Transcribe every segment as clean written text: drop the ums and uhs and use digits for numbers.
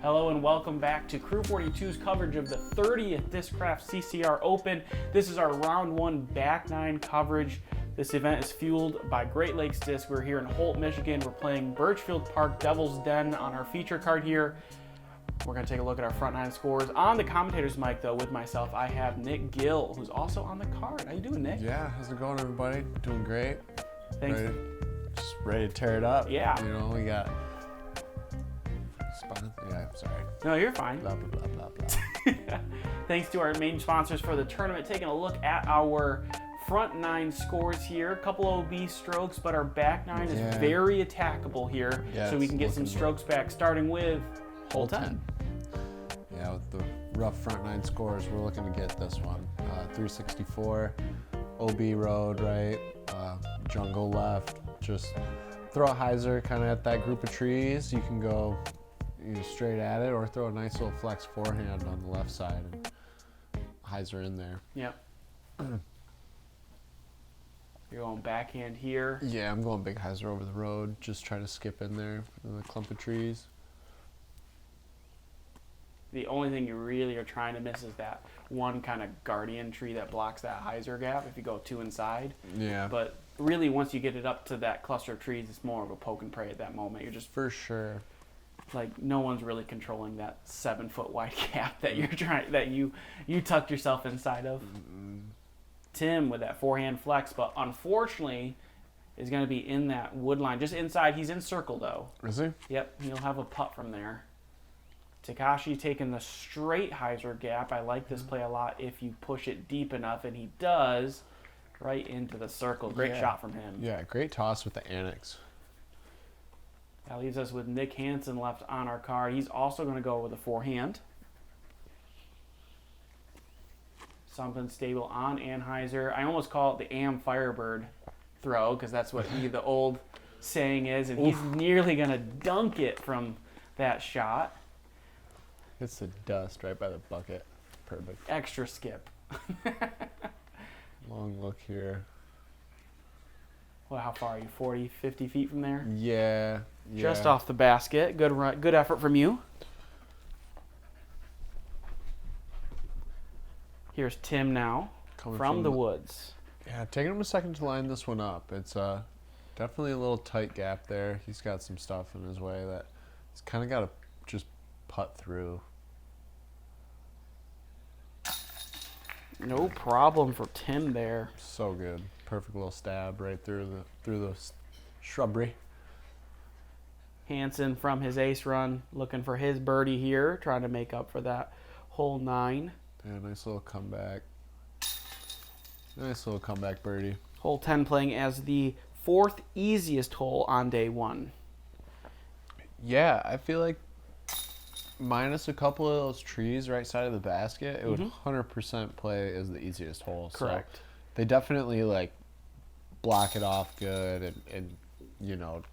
Hello and welcome back to Crew 42's coverage of the 30th Discraft CCR Open. This is our round one back nine coverage. This event is fueled by Great Lakes Disc. We're here in Holt, Michigan. We're playing Burchfield Park Devil's Den on our feature card here. We're going to take a look at our front nine scores. On the commentator's mic, though, with myself, I have Nick Gill, who's also on the card. How you doing, Nick? Yeah, how's it going, everybody? Doing great. Thanks. Just ready to tear it up. Yeah. You know, we got... Yeah, sorry. No, you're fine. Blah, blah, blah, blah, blah. Thanks to our main sponsors for the tournament. Taking a look at our front nine scores here. A couple OB strokes, but our back nine is very attackable here. Yeah, so we can get some strokes back, starting with Holt 10. Yeah, with the rough front nine scores, we're looking to get this one. 364, OB road right, jungle left. Just throw a hyzer kind of at that group of trees. You can go straight at it or throw a nice little flex forehand on the left side and hyzer in there. Yep. You're going backhand here. Yeah, I'm going big hyzer over the road, just trying to skip in there in the clump of trees. The only thing you really are trying to miss is that one kind of guardian tree that blocks that hyzer gap if you go two inside. Yeah. But really, once you get it up to that cluster of trees, it's more of a poke and pray at that moment. You're just, for sure, like, no one's really controlling that 7 foot wide gap that you're trying, that you tucked yourself inside of. Mm-hmm. Tim with that forehand flex, but unfortunately is going to be in that wood line, just inside. He's in circle though. Is he? Yep, he'll have a putt from there. Takeshi taking the straight hyzer gap. I like this play a lot if you push it deep enough, and he does, right into the circle. Great shot from him. Yeah, great toss with the annex. That leaves us with Nick Hanson left on our card. He's also going to go with a forehand. Something stable on Anheuser. I almost call it the Am Firebird throw because that's what the old saying is, and he's nearly going to dunk it from that shot. Hits the dust right by the bucket. Perfect. Extra skip. Long look here. Well, how far are you? 40, 50 feet from there? Yeah. Just off the basket. Good run, good effort from you. Here's Tim now from the woods. Yeah, taking him a second to line this one up. It's definitely a little tight gap there. He's got some stuff in his way that he's kind of got to just putt through. No problem for Tim there. So good. Perfect little stab right through the shrubbery. Hanson from his ace run, looking for his birdie here, trying to make up for that hole 9. Yeah, nice little comeback. Nice little comeback birdie. Hole 10 playing as the 4th easiest hole on day 1. Yeah, I feel like minus a couple of those trees right side of the basket, it would 100% play as the easiest hole. Correct. So they definitely like block it off good and you know,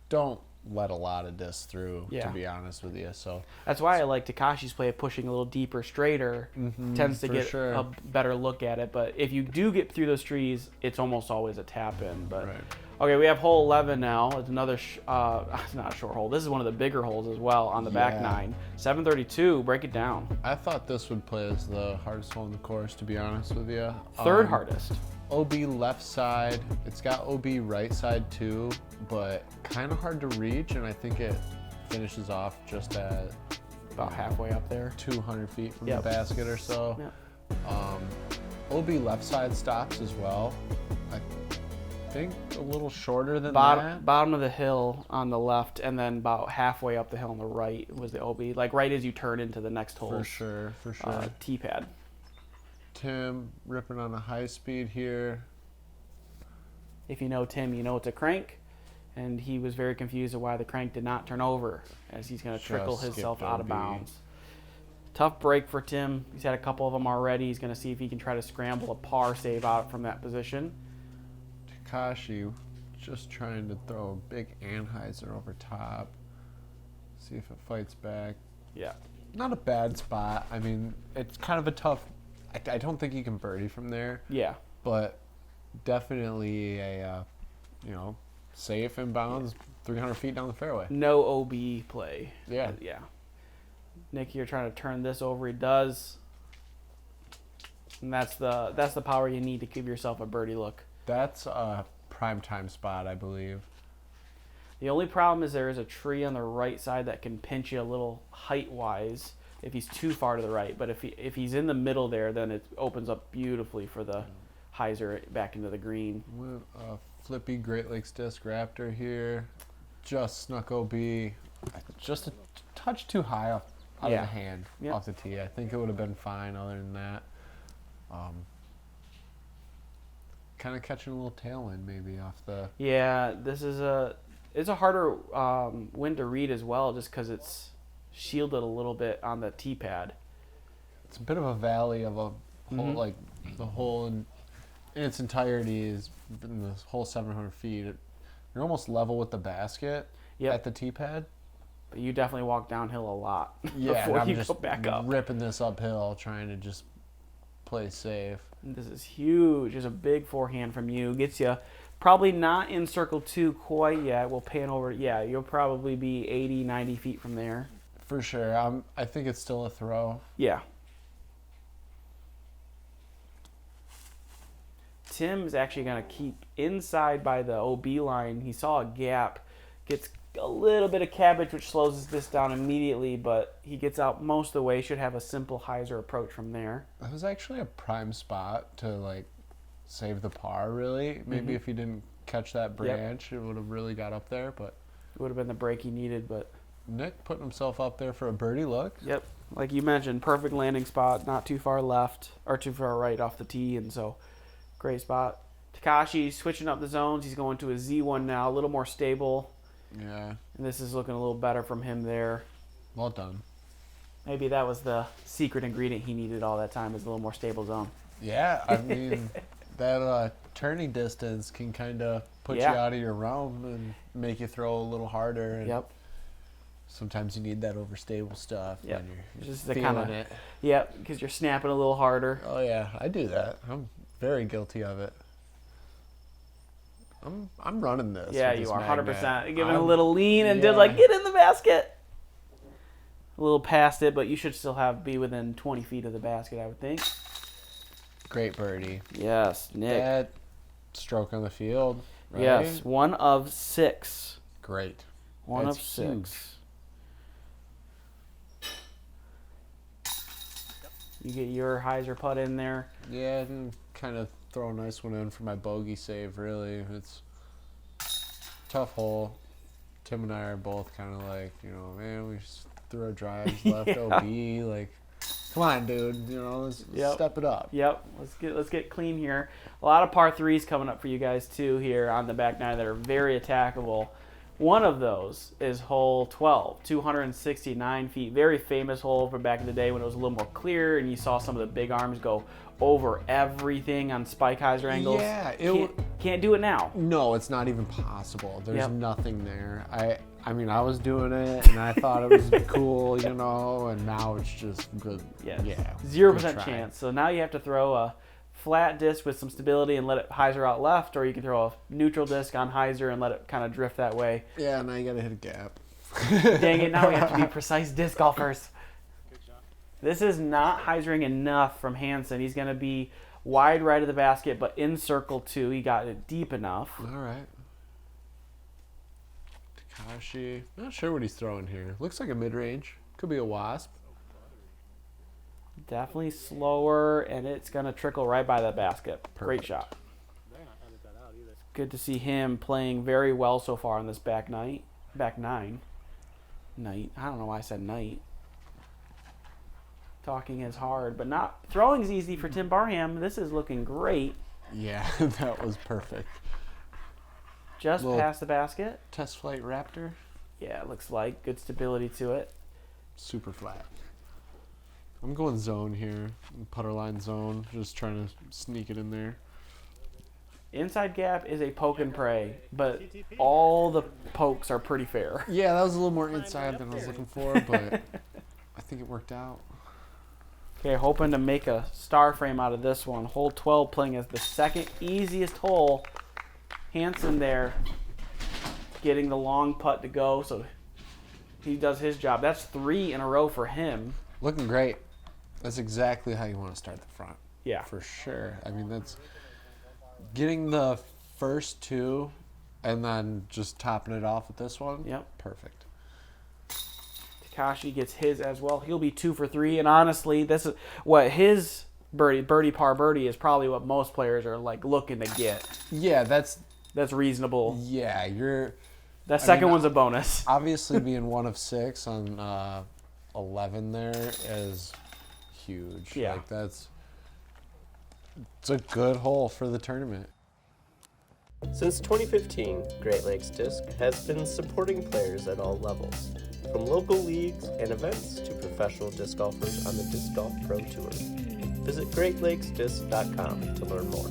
don't let a lot of discs through, to be honest with you. So that's why I like Takeshi's play of pushing a little deeper, straighter. Tends to get a better look at it. But if you do get through those trees, it's almost always a tap in. But okay, we have hole 11 now. It's another it's not a short hole. This is one of the bigger holes as well on the back 9. 732. Break it down. I thought this would play as the hardest hole in the course, to be honest with you. Third hardest. OB left side. It's got OB right side too, but kind of hard to reach, and I think it finishes off just at about halfway up there, 200 feet from the basket or so. Yep. OB left side stops as well. I think a little shorter than that. Bottom of the hill on the left, and then about halfway up the hill on the right was the OB. Like right as you turn into the next hole. For sure. T-pad. Tim ripping on a high speed here. If you know Tim, you know it's a crank, and he was very confused of why the crank did not turn over, as he's going to trickle himself out of bounds. Tough break for Tim. He's had a couple of them already. He's going to see if he can try to scramble a par save out from that position. Takeshi just trying to throw a big Anheuser over top. See if it fights back. Yeah. Not a bad spot. I mean, it's kind of a tough... I don't think you can birdie from there. Yeah. But definitely a, safe inbounds, 300 feet down the fairway. No OB play. Yeah. Yeah. Nick, you're trying to turn this over. He does. And that's the power you need to give yourself a birdie look. That's a prime time spot, I believe. The only problem is there is a tree on the right side that can pinch you a little height-wise if he's too far to the right. But if he's in the middle there, then it opens up beautifully for the hyzer back into the green. With a flippy Great Lakes Disc Raptor here. Just snuck OB. Just a touch too high out of the hand, off the tee. I think it would have been fine other than that. Kind of catching a little tailwind maybe off the... Yeah, it's a harder wind to read as well just because it's shielded a little bit on the tee pad. It's a bit of a valley of a whole, like the whole in its entirety is in this whole 700 feet. You're almost level with the basket at the tee pad. But you definitely walk downhill a lot before you just go back up. Ripping this uphill, trying to just play safe. And this is huge. There's a big forehand from you. Gets you probably not in circle 2 quite yet. We'll pan over. Yeah, you'll probably be 80, 90 feet from there. For sure. I think it's still a throw. Yeah. Tim's actually going to keep inside by the OB line. He saw a gap. Gets a little bit of cabbage, which slows this down immediately, but he gets out most of the way. Should have a simple hyzer approach from there. That was actually a prime spot to, like, save the par, really. Maybe if he didn't catch that branch, it would have really got up there, but... It would have been the break he needed, but... Nick putting himself up there for a birdie look. Yep. Like you mentioned, perfect landing spot, not too far left, or too far right off the tee, and so great spot. Takeshi switching up the zones. He's going to a Z1 now, a little more stable. Yeah. And this is looking a little better from him there. Well done. Maybe that was the secret ingredient he needed all that time, is a little more stable zone. Yeah, I mean, that turning distance can kind of put you out of your realm and make you throw a little harder. And sometimes you need that overstable stuff. Yep. You're just feeling it. Yep, because you're snapping a little harder. Oh, yeah, I do that. I'm very guilty of it. I'm running this. Yeah, with you this are, magnet. 100%. Giving a little lean and did like, get in the basket. A little past it, but you should still be within 20 feet of the basket, I would think. Great birdie. Yes, Nick. That stroke on the field, right? Yes, 1 of 6. Great. One That's of 6. huge. You get your hyzer putt in there. Yeah, and kind of throw a nice one in for my bogey save, really. It's a tough hole. Tim and I are both kind of like, man, we just threw our drives left OB. Like, come on, dude. Let's step it up. Yep. Let's get clean here. A lot of par 3s coming up for you guys, too, here on the back nine that are very attackable. One of those is hole 12, 269 feet. Very famous hole from back in the day when it was a little more clear and you saw some of the big arms go over everything on spike hyzer angles. Yeah. Can't do it now. No, it's not even possible. There's nothing there. I mean, I was doing it and I thought it was cool, and now it's just good. Yeah. 0% good try. chance. So now you have to throw a flat disc with some stability and let it hyzer out left, or you can throw a neutral disc on hyzer and let it kind of drift that way. Yeah, now you got to hit a gap. Dang it, now we have to be precise disc golfers. This is not hyzering enough from Hanson. He's going to be wide right of the basket, but in circle 2. He got it deep enough. All right. Takeshi. Not sure what he's throwing here. Looks like a mid-range. Could be a wasp. Definitely slower, and it's going to trickle right by the basket. Perfect. Great shot. Good to see him playing very well so far on this back nine. Night. I don't know why I said night. Talking is hard, but not throwing is easy for Tim Barham. This is looking great. Yeah, that was perfect. Just past the basket. Test flight Raptor. Yeah, it looks like good stability to it. Super flat. I'm going zone here. Putter line zone. Just trying to sneak it in there. Inside gap is a poke and pray, but all the pokes are pretty fair. Yeah, that was a little more inside than I was looking for, but I think it worked out. Okay, hoping to make a star frame out of this one. Hole 12 playing as the second easiest hole. Hanson there getting the long putt to go, so he does his job. That's 3 in a row for him. Looking great. That's exactly how you want to start the front. Yeah. For sure. I mean, that's getting the first 2 and then just topping it off with this one. Yep. Perfect. Takeshi gets his as well. He'll be 2 for 3. And honestly, this is what his birdie par birdie is probably what most players are like looking to get. Yeah, that's reasonable. Yeah, That second one's a bonus. Obviously, being 1 of 6 on 11 there is huge. Yeah. Like it's a good hole for the tournament. Since 2015, Great Lakes Disc has been supporting players at all levels, from local leagues and events to professional disc golfers on the Disc Golf Pro Tour. Visit GreatLakesDisc.com to learn more.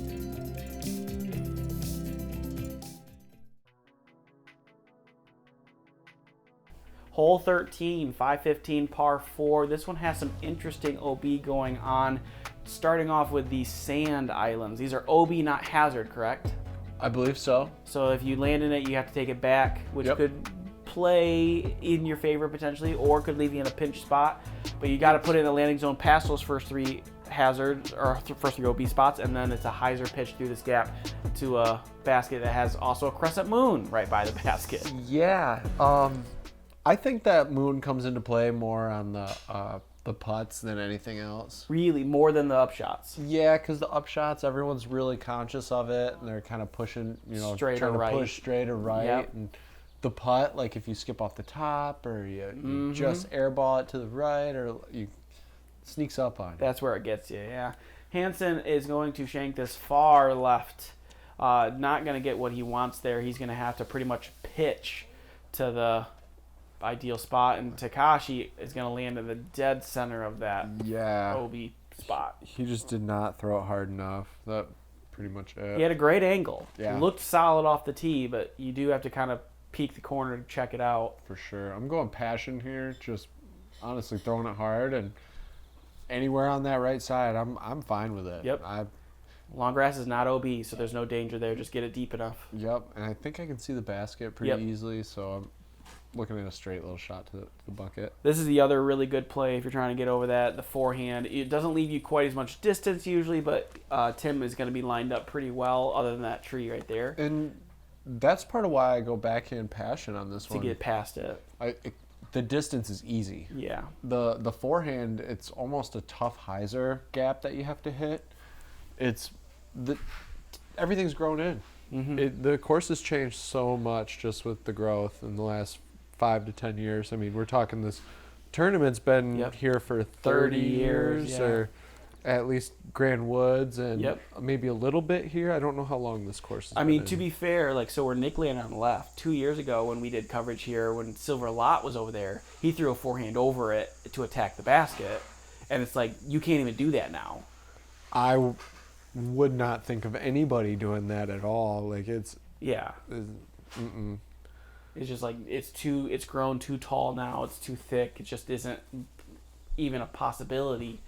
Hole 13, 515 par 4. This one has some interesting OB going on. Starting off with the sand islands. These are OB, not hazard, correct? I believe so. So if you land in it, you have to take it back, which Yep. could play in your favor potentially, or could leave you in a pinch spot. But you got to put it in the landing zone past those first 3 hazards, or first 3 OB spots, and then it's a hyzer pitch through this gap to a basket that has also a crescent moon right by the basket. Yeah. I think that moon comes into play more on the putts than anything else. Really, more than the upshots. Yeah, because the upshots, everyone's really conscious of it, and they're kind of pushing, Straight trying or right. to push straight or right. Yep. And the putt, like if you skip off the top or you just airball it to the right, or you sneaks up on you. That's where it gets you, yeah. Hanson is going to shank this far left. Not going to get what he wants there. He's going to have to pretty much pitch to the ideal spot, and Takeshi is going to land in the dead center of that OB spot. He just did not throw it hard enough. That pretty much it. He had a great angle. Yeah. Looked solid off the tee, but you do have to kind of peek the corner to check it out. For sure. I'm going passion here, just honestly throwing it hard, and anywhere on that right side, I'm fine with it. Yep. Long grass is not OB, so there's no danger there. Just get it deep enough. Yep, and I think I can see the basket pretty easily, so I'm looking at a straight little shot to the bucket. This is the other really good play if you're trying to get over that, the forehand. It doesn't leave you quite as much distance usually, but Tim is going to be lined up pretty well other than that tree right there. And that's part of why I go backhand passion on this one. To get past it. The distance is easy. Yeah. The forehand, it's almost a tough hyzer gap that you have to hit. Everything's grown in. Mm-hmm. The course has changed so much just with the growth in the last 5 to 10 years. I mean, we're talking this tournament's been here for 30 years, or at least Grand Woods, and maybe a little bit here. I don't know how long this course has been. To be fair, so we're Nick landing on the left. 2 years ago when we did coverage here, when Silver Lot was over there, he threw a forehand over it to attack the basket. And it's like, you can't even do that now. I would not think of anybody doing that at all. Like, it's... Yeah. It's just like, it's grown too tall now. It's too thick. It just isn't even a possibility.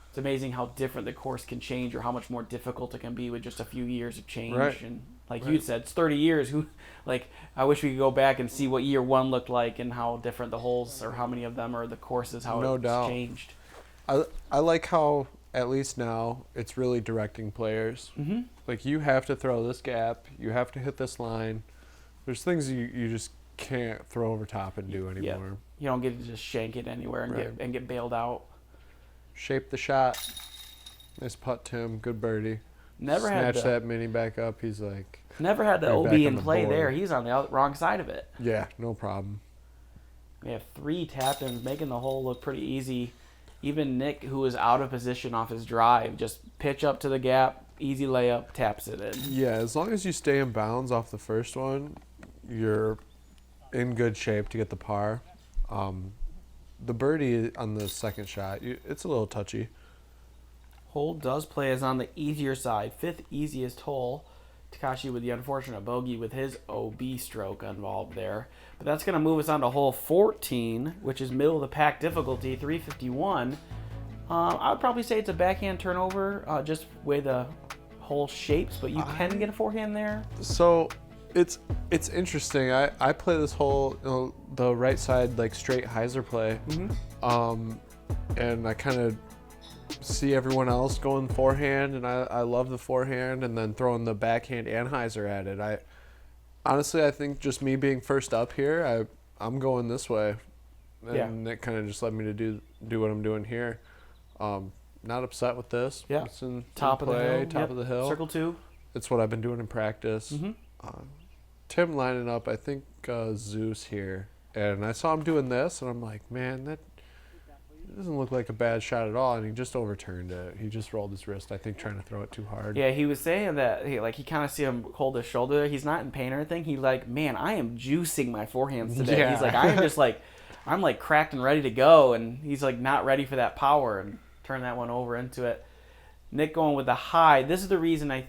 It's amazing how different the course can change, or how much more difficult it can be with just a few years of change. Right. And like you said, it's 30 years. I wish we could go back and see what year 1 looked like and how different the holes, or how many of them, or the courses, how No it's doubt. changed. I like how, at least now, it's really directing players. Mm-hmm. Like, you have to throw this gap. You have to hit this line. There's things you just can't throw over top and do anymore. You don't get to just shank it anywhere and get bailed out. Shape the shot. Nice putt, Tim. Good birdie. Never Snatch had that mini back up. He's like... Never had the right OB back on in the play board. there. He's on the wrong side of it. Yeah, no problem. We have 3 tap-ins, making the hole look pretty easy. Even Nick, who is out of position off his drive, just pitch up to the gap, easy layup, taps it in. Yeah, as long as you stay in bounds off the first one, you're in good shape to get the par. The birdie on the second shot, it's a little touchy. Holt does play as on the easier side, 5th easiest hole. Takeshi with the unfortunate bogey with his OB stroke involved there. But that's going to move us on to hole 14, which is middle of the pack difficulty, 351. I would probably say it's a backhand turnover, just way the hole shapes, but you can get a forehand there. So It's interesting. I play this whole the right side like straight hyzer play, and I kind of see everyone else going forehand, and I love the forehand, and then throwing the backhand and hyzer at it. I think just me being first up here, I'm going this way, and it kind of just led me to do what I'm doing here. Not upset with this. Yeah, it's in top of the hill. Top of the hill. Circle 2. It's what I've been doing in practice. Tim lining up, I think Zeus here, and I saw him doing this, and I'm like, man, that doesn't look like a bad shot at all, and he just overturned it. He just rolled his wrist, I think, trying to throw it too hard. Yeah, he was saying that he kind of see him hold his shoulder. He's not in pain or anything. He's like, man, I am juicing my forehands today. Yeah. He's like, I am just like, I'm like cracked and ready to go, and he's like not ready for that power, and turn that one over into it. Nick going with the high. This is the reason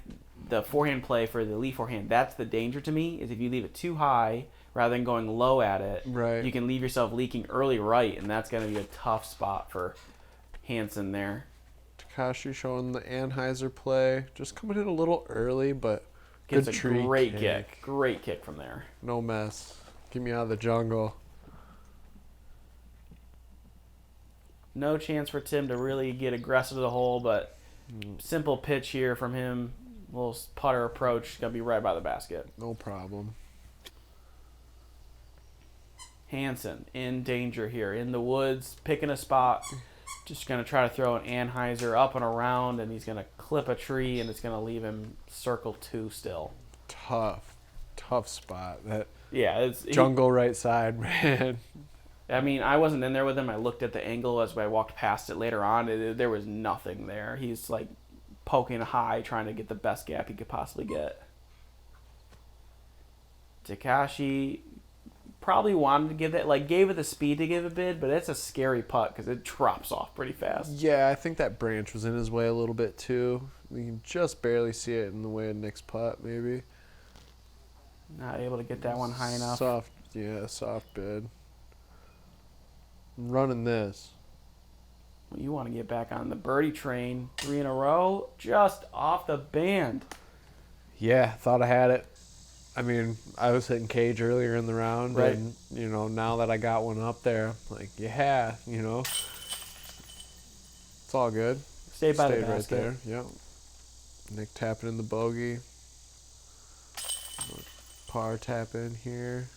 the forehand play for the elite forehand, that's the danger to me, is if you leave it too high rather than going low at it, right, you can leave yourself leaking early right, and that's going to be a tough spot for Hanson there. Takeshi showing the Anheuser play. Just coming in a little early, but Gets good a tree great kick. Great kick from there. No mess. Get me out of the jungle. No chance for Tim to really get aggressive to the hole, but simple pitch here from him. Little putter approach. Going to be right by the basket. No problem. Hanson in danger here. In the woods, picking a spot. Just going to try to throw an Anheuser up and around, and he's going to clip a tree, and it's going to leave him circle 2 still. Tough spot. It's jungle right side, man. I mean, I wasn't in there with him. I looked at the angle as I walked past it later on. There was nothing there. He's like poking high, trying to get the best gap he could possibly get. Takeshi probably wanted to give it, gave it the speed to give a bid, but it's a scary putt because it drops off pretty fast. Yeah, I think that branch was in his way a little bit too. You can just barely see it in the way of Nick's putt, maybe. Not able to get that one high enough. Soft bid. I'm running this. You want to get back on the birdie train. 3 in a row, just off the band. Yeah, thought I had it. I mean, I was hitting cage earlier in the round, right. And, now that I got one up there, like, it's all good. Stayed by the basket. Right there, yep. Nick tapping in the bogey. Par tap in here.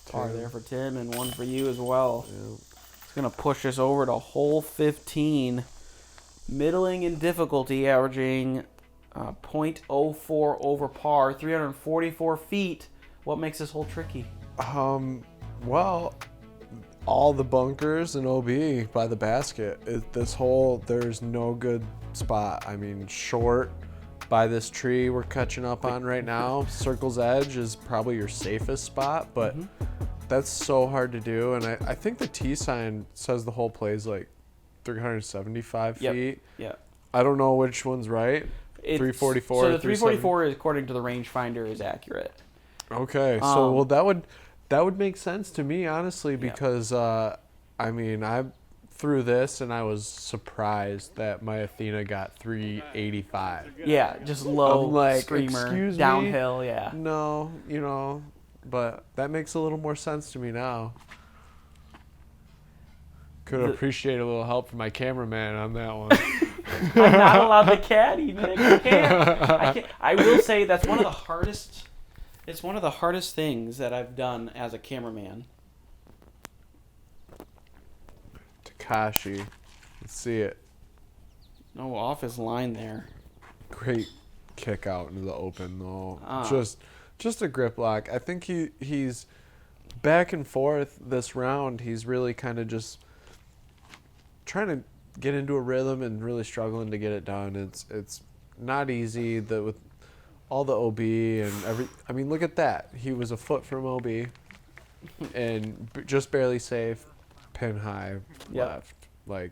Par there for Tim and one for you as well. Yep. It's going to push us over to hole 15. Middling in difficulty, averaging .04 over par, 344 feet. What makes this hole tricky? Well, all the bunkers and OB by the basket. This hole, there's no good spot. I mean, short by this tree we're catching up on right now. Circle's edge is probably your safest spot, but that's so hard to do. And I think the T sign says the hole plays like 375 feet. Yeah. I don't know which one's right. 344. So the 344 is, according to the rangefinder, is accurate. Okay, so that would make sense to me, honestly, because I threw this and I was surprised that my Athena got 385. Yeah, just low, I'm like, screamer, excuse downhill. me? Yeah. No, but that makes a little more sense to me now. Could appreciate a little help from my cameraman on that one. I'm not allowed to caddy, Nick. I can't. I will say that's one of the hardest. It's one of the hardest things that I've done as a cameraman. Takeshi, let's see it. No, off his line there. Great kick out into the open though. Just a grip lock. I think he's back and forth this round. He's really kind of just trying to get into a rhythm and really struggling to get it done. It's not easy with all the OB and every. I mean, look at that. He was a foot from OB and just barely safe, pin high left. Like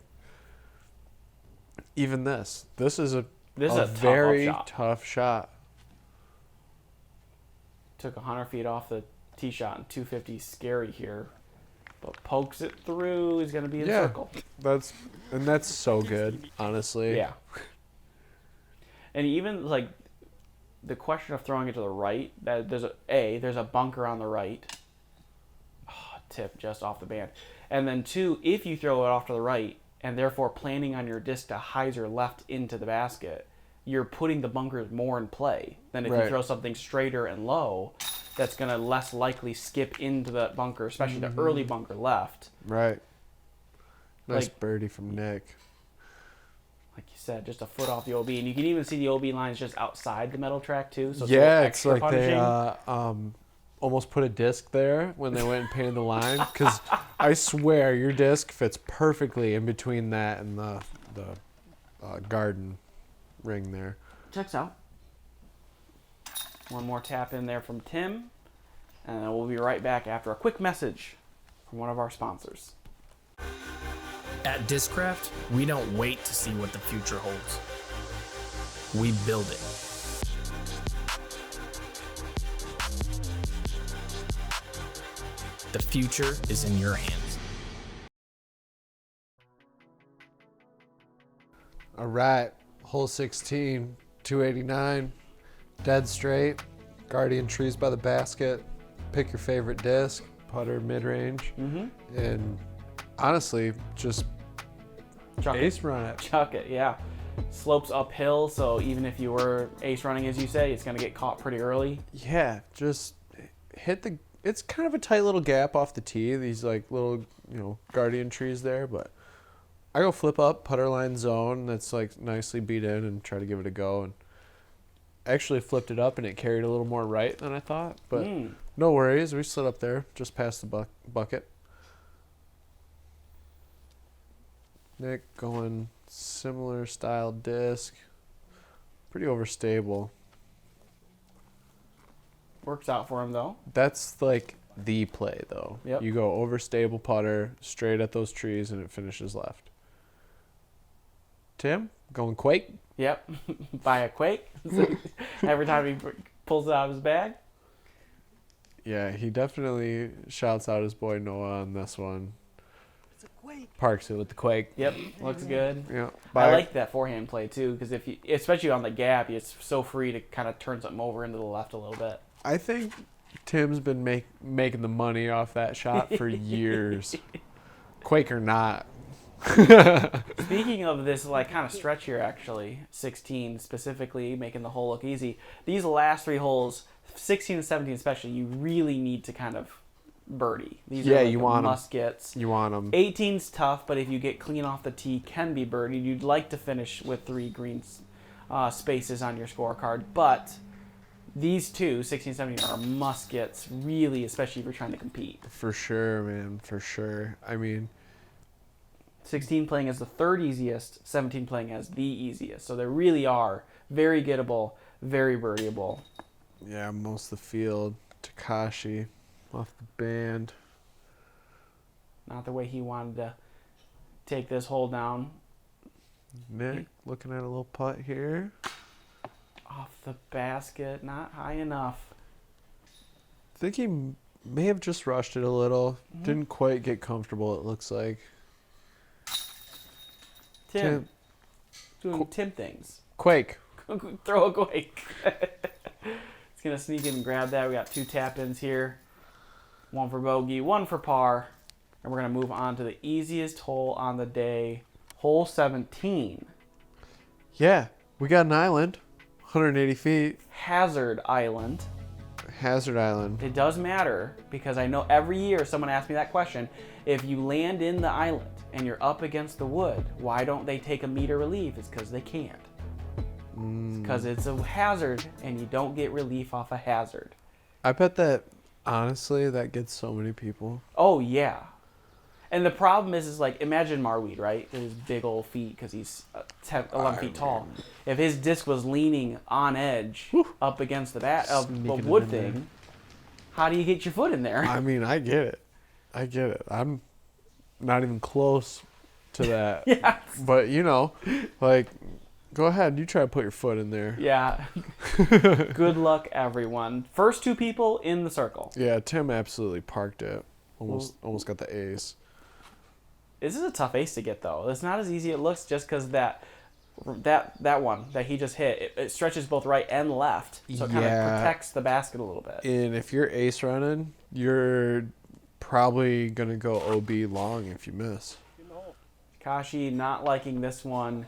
even this is a very tough shot. Took 100 feet off the tee shot and 250. Scary here. But pokes it through. He's going to be in circle. That's so good, honestly. Yeah. And even the question of throwing it to the right, that there's a bunker on the right. Oh, tip just off the band. And then 2, if you throw it off to the right and therefore planning on your disc to hyzer left into the basket, you're putting the bunkers more in play than if you throw something straighter and low that's going to less likely skip into the bunker, especially the early bunker left. Right. Nice Like- birdie from Nick. Like you said, just a foot off the OB. And you can even see the OB lines just outside the metal track, too. So Yeah, it's it's extra like punishing. they almost put a disc there when they went and painted the line. Because I swear your disc fits perfectly in between that and the garden ring there. Checks out. One more tap in there from Tim. And then we'll be right back after a quick message from one of our sponsors. At Discraft, we don't wait to see what the future holds. We build it. The future is in your hands. All right, hole 16, 289, dead straight, guardian trees by the basket, pick your favorite disc, putter mid-range, and honestly, just Chuck ace it. run it. Chuck it, yeah. Slopes uphill, so even if you were ace running, as you say, it's going to get caught pretty early. Yeah, just hit the, it's kind of a tight little gap off the tee, these like little, guardian trees there, but I go flip up, putter line zone, that's like nicely beat in and try to give it a go, and actually flipped it up and it carried a little more right than I thought, but no worries, we slid up there, just past the bucket. Nick going similar style disc, pretty overstable. Works out for him, though. That's like the play, though. Yep. You go overstable putter straight at those trees and it finishes left. Tim, going quake. Yep, by a quake. Every time he pulls it out of his bag. Yeah, he definitely shouts out his boy Noah on this one. Parks it with the quake. Yep, looks good. Yeah, I like that forehand play too, because if you, especially on the gap, it's so free to kind of turn something over into the left a little bit. I think Tim's been making the money off that shot for years. Quake or not. Speaking of this, like kind of stretch here, actually, 16 specifically, making the hole look easy. These last 3 holes, 16 and 17 especially, you really need to kind of birdie. These are like you want must-gets. You want them. 18's tough, but if you get clean off the tee, can be birdied. You'd like to finish with 3 green spaces on your scorecard, but these 2, 16 and 17, are must-gets, really, especially if you're trying to compete. For sure, man. For sure. I mean, 16 playing as the 3rd easiest, 17 playing as the easiest. So they really are very gettable, very birdieable. yeah, most of the field. Takeshi off the band. Not the way he wanted to take this hole down. Nick looking at a little putt here. Off the basket, not high enough. I think he may have just rushed it a little. Didn't quite get comfortable, it looks like. Tim. Doing Tim things. Quake. Throw a quake. It's going to sneak in and grab that. We got 2 tap-ins here. 1 for bogey, 1 for par. And we're going to move on to the easiest hole on the day, hole 17. Yeah, we got an island. 180 feet. Hazard Island. Hazard Island. It does matter because I know every year someone asks me that question. If you land in the island and you're up against the wood, why don't they take a meter relief? It's because they can't. Because it's a hazard and you don't get relief off a hazard. I bet that, honestly, that gets so many people. Oh, yeah. And the problem is like, imagine Marweed, right? His big old feet because he's 11 feet tall. If his disc was leaning on edge up against the wood thing, how do you get your foot in there? I mean, I get it. I'm not even close to that. Yeah. But, like, go ahead. You try to put your foot in there. Yeah. Good luck, everyone. First 2 people in the circle. Yeah, Tim absolutely parked it. Almost got the ace. This is a tough ace to get, though. It's not as easy as it looks just because that that one that he just hit, it stretches both right and left, so it kind of Yeah. protects the basket a little bit. And if you're ace running, you're probably going to go OB long if you miss. Kashi not liking this one.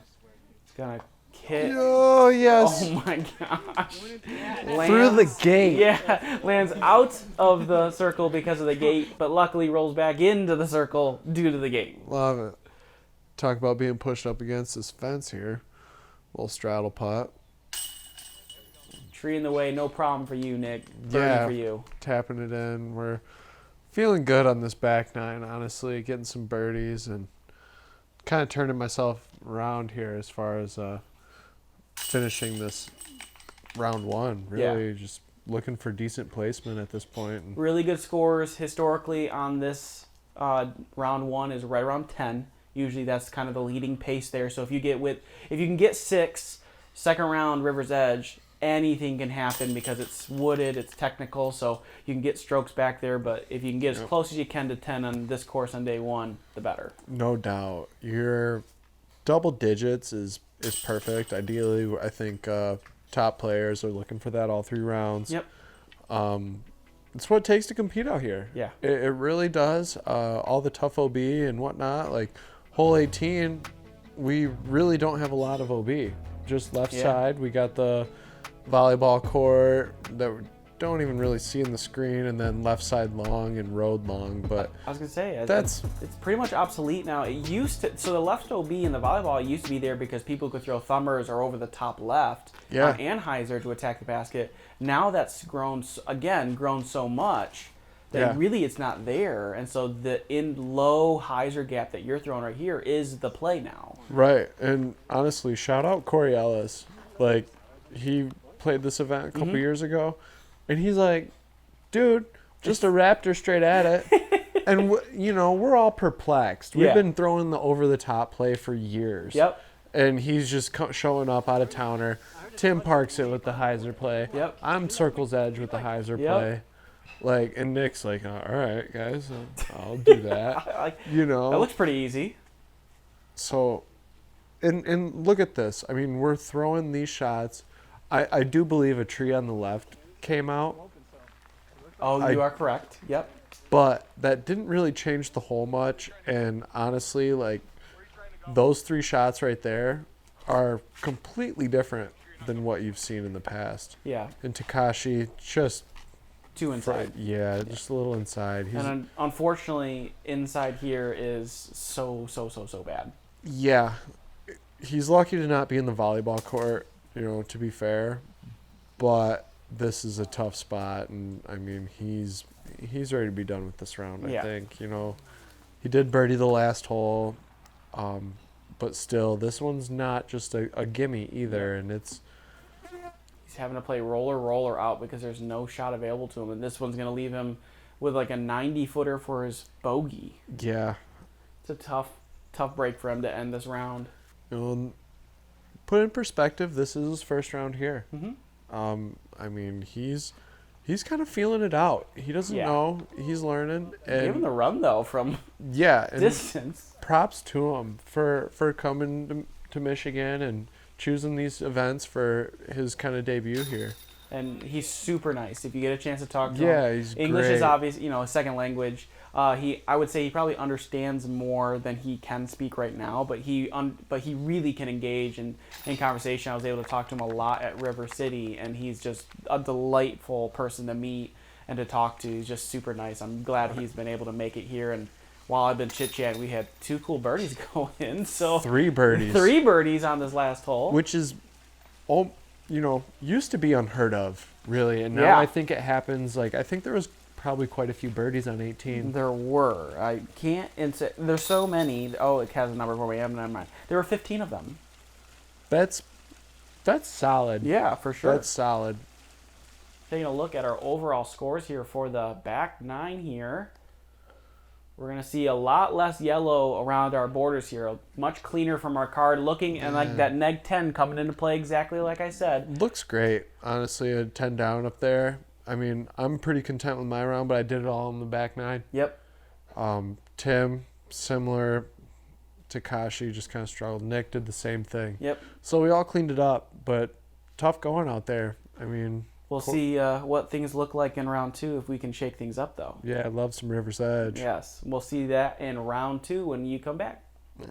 He's gonna hit. Oh, yes. Oh my gosh! Through the gate. Yeah, lands out of the circle because of the gate, but luckily rolls back into the circle due to the gate. Love it. Talk about being pushed up against this fence here. Little straddle putt. Tree in the way, no problem for you, Nick. Birdie Yeah. for you. Tapping it in. We're feeling good on this back nine, honestly. Getting some birdies and kind of turning myself around here as far as finishing this round one. Really just looking for decent placement at this point. And Really good scores historically on this round one is right around 10. Usually that's kind of the leading pace there. So if you can get 6, second round River's Edge, anything can happen because it's wooded, it's technical, so you can get strokes back there. But if you can get as close as you can to 10 on this course on day one, the better. No doubt. Your double digits is perfect. Ideally, I think top players are looking for that all 3 rounds. Yep. It's what it takes to compete out here. Yeah. It really does. All the tough OB and whatnot, like hole 18, we really don't have a lot of OB. Just left side, we got the volleyball court that we don't even really see in the screen, and then left side long and road long. But I was gonna say That's- it's pretty much obsolete now. It used to, so the left OB in the volleyball used to be there because people could throw thumbers or over the top left Yeah. on Anheuser to attack the basket. Now that's grown so much that really it's not there, and so the in low hyzer gap that you're throwing right here is the play now. right, and honestly, shout out Corey Ellis. Like, he played this event a couple years ago, and he's like, dude, just a Raptor straight at it. And, we're all perplexed. We've Yeah. been throwing the over-the-top play for years. Yep. And he's just showing up out of towner. Tim parks it with the hyzer play. Yep. I'm circle's edge with the hyzer Yep. play. Like, and Nick's like, all right, guys, I'll do that. Like, That that looks pretty easy. So, and look at this. I mean, we're throwing these shots. I do believe a tree on the left came out, Oh, you are correct. Yep. but that didn't really change the hole much. And honestly, like, those 3 shots right there are completely different than what you've seen in the past. Yeah. And Takeshi just, Two inside. just a little inside. He's, And unfortunately, inside here is so bad. yeah, he's lucky to not be in the volleyball court, to be fair. But this is a tough spot, and I mean, he's ready to be done with this round, Yeah. I think. He did birdie the last hole, but still, this one's not just a gimme either, and it's He's having to play roller out because there's no shot available to him, and this one's going to leave him with like a 90-footer for his bogey. yeah. It's a tough break for him to end this round. Put in perspective, this is his first round here. Mm-hmm. I mean, he's kind of feeling it out. He doesn't know. He's learning. And Give him the run though from and distance. props to him for coming to Michigan and choosing these events for his kind of debut here. And he's super nice. If you get a chance to talk to him, Yeah, he's English great. is obvious, a second language. I would say he probably understands more than he can speak right now, but he really can engage in conversation. I was able to talk to him a lot at River City, and he's just a delightful person to meet and to talk to. He's just super nice. I'm glad he's been able to make it here. And while I've been chit-chatting, we had 2 cool birdies go in. So 3 birdies. 3 birdies on this last hole. Which is, used to be unheard of, really. And now Yeah. I think it happens, like, I think there was probably quite a few birdies on 18. There were. I can't. There's so many. Oh, it has a number for me. Never mind. There were 15 of them. That's solid. Yeah, for sure. That's solid. Taking a look at our overall scores here for the back 9 here. We're going to see a lot less yellow around our borders here. Much cleaner from our card. Looking and like that neg 10 coming into play exactly like I said. Looks great. Honestly, a 10 down up there. I mean, I'm pretty content with my round, but I did it all in the back 9. Yep. Tim, similar Takeshi just kind of struggled. Nick did the same thing. Yep. So we all cleaned it up, but tough going out there. I mean, We'll see what things look like in round 2 if we can shake things up, though. yeah, I love some River's Edge. Yes. We'll see that in round 2 when you come back. Yeah.